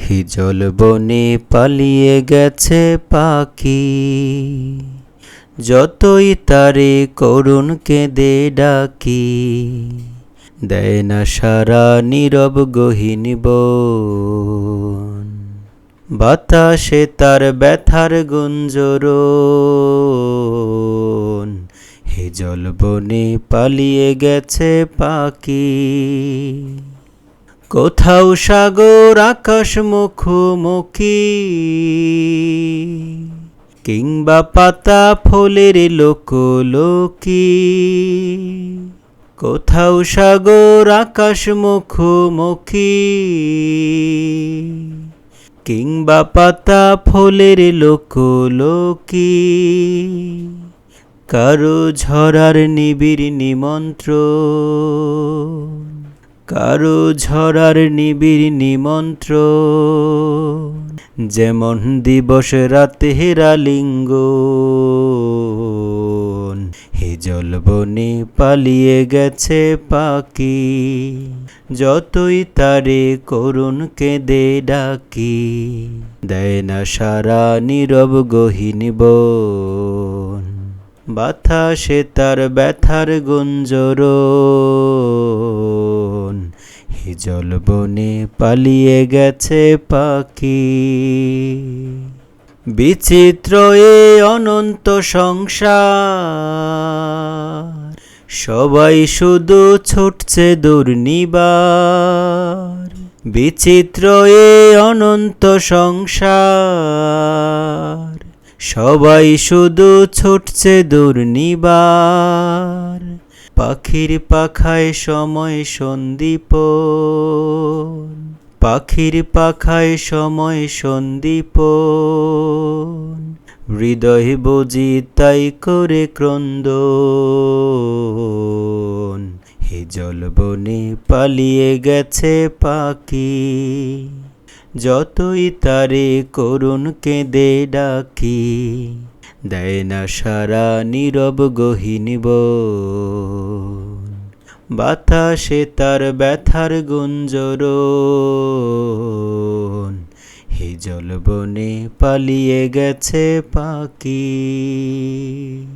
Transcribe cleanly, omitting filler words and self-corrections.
হিজল বনে পালিয়ে গেছে পাখি, যতই তারে করুণ কেঁদে ডাকি। দেয় না সারা নীরব গহীন বন, বাতাসে তার ব্যথার গুঞ্জরণ। হিজল বনে পালিয়ে গেছে পাখি। কোথাও সাগর আকাশ মুখোমুখি, কিংবা পাতা ফুলের লোকোলোকি। কোথাও সাগর আকাশ মুখোমুখি, কিংবা পাতা ফুলের লোকোলোকি। কারো ঝরার নিবিড় নিমন্ত্রণ, কারো ঝরার নিবিড় নিমন্ত্রণ। যেমন দিবস রাতে হেরালিঙ্গন। হিজল বনে পালিয়ে গেছে পাখি, যতই তারে করুণ কেঁদে ডাকি। দেয় না সারা নীরব গহীন বন, বাতাসে তার ব্যথার গুঞ্জরণ। হিজল বনে পালিয়ে গেছে পাখি। বিচিত্র এ অনন্ত সংসার, সবাই শুধু ছুটছে দুর্নিবার। বিচিত্র এ অনন্ত সংসার, সবাই শুধু ছুটছে দুর্নিবার। পাখির পাখায় সময় সন্দীপন, পাখির পাখায় সময় সন্দীপন। হৃদয় বুঝি তাই করে ক্রন্দন। হিজল বনে পালিয়ে গেছে পাখি, যতই তারে করুণ কেঁদে ডাকি। দেয় না সারা নীরব গহীন বন, বাতাসে তার ব্যথার গুঞ্জরণ। হিজল বনে পালিয়ে গেছে পাখি।